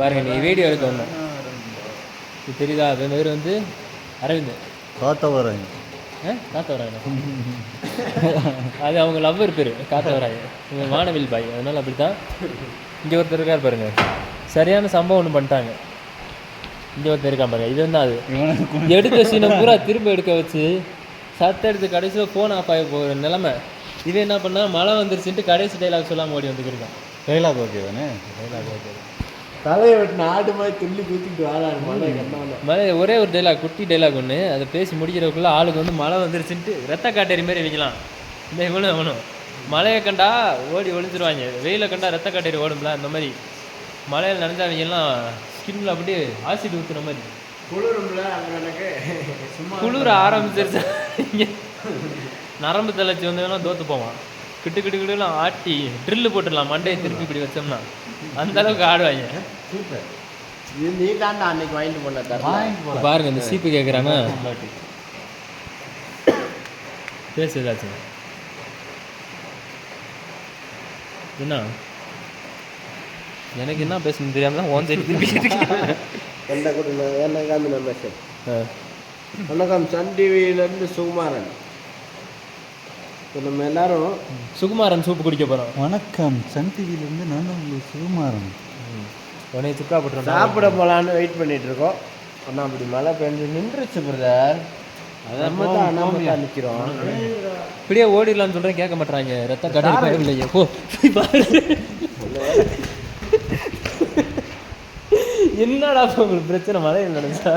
பாருங்க நீ வீடியோ எடுக்க ஒன்று இது தெரியுதா? அது பேர் வந்து அரவிந்த் காத்தவராயன். காத்தவராயன் அது அவங்க லவ்வர் பேர் காத்தவராயன். இவங்க வானவில் பாய், அதனால அப்படி தான். இங்கே ஒருத்தர் இருக்கார் பாருங்க, சரியான சம்பவம் ஒன்று பண்ணிட்டாங்க. இங்கே ஒருத்தர் இருக்கா பாருங்க, இது வந்து அது எடுத்த சீனை பூரா திரும்ப எடுக்க வச்சு சத்த எடுத்து கடைசியில் ஃபோன் ஆஃப் ஆகி போகிற நிலமை. இது என்ன பண்ணால் மழை வந்துருச்சுன்ட்டு கடைசி டைலாக் சொல்லாமல் ஓடி வந்துக்கிருக்கான். டைலாக் ஓகே தானே? Dialogue okay. தலையை விட்டு ஆடு மாதிரி துள்ளி குத்திட்டு வாழாரு மழை. ஒரே ஒரு டைலாக், குட்டி டைலாக் ஒன்று, அதை பேசி முடிக்கிறதுக்குள்ளே ஆளுக்கு வந்து மழை வந்துருச்சுன்ட்டு ரத்த காட்டேரி மாதிரி வைக்கலாம். இந்த இவ்வளோ வேணும். மழையை கண்டா ஓடி ஒழிஞ்சிருவாங்க, வெயிலை கண்டா ரத்த காட்டேரி ஓடும்ல, அந்த மாதிரி மழையில் நினைஞ்சாவங்கெல்லாம் ஸ்கின்ல அப்படியே ஆசிட் ஊற்றுற மாதிரி குளிரும்ல. அங்கே எனக்கு சும்மா குளிர ஆரம்பிச்சிருச்சு. நரம்பு தலைச்சி வந்தவெல்லாம் தோற்று போவான். கிட்டு கிட்டு கிட்டுலாம் ஆட்டி ட்ரில்லு போட்டுடலாம், மண்டையை திருப்பி இப்படி வச்சோம்னா அந்த அளவுக்கு ஆடுவாங்க. சூப்பர். இது நீ தாண்டா அன்னைக்கு வாங்கிட்டு போன தர. பாருங்க இந்த சீப்பு கேட்குறானா பேசு ஏதாச்சும். என்ன எனக்கு என்ன பேசணும் தெரியாம ஓன் சைடு திருப்பி என்ன கூட என்னக்காந்து நம்ம மெசேஜ் வணக்கம் சன் டிவியிலேருந்து சுகுமாரன். இப்போ நம்ம எல்லாரும் சுகுமாரன் சூப்பு குடிக்க போகிறோம். வணக்கம், சன் டிவியிலேருந்து நான் தான் உங்களுக்கு சுகுமாரன். உடனே சுக்கா போட்டுறோம், சாப்பிட போகலான்னு வெயிட் பண்ணிட்டு இருக்கோம். ஆனால் அப்படி மழை பெஞ்சு நின்றுச்சு பிரதர். நம்ம தான் நிற்கிறோம். இப்படியே ஓடிடலான்னு சொல்கிறேன், கேட்க மாட்டாங்க. ரத்த கடை இல்லையே போ. என்னடா உங்களுக்கு பிரச்சனை? மழையில் நினைச்சா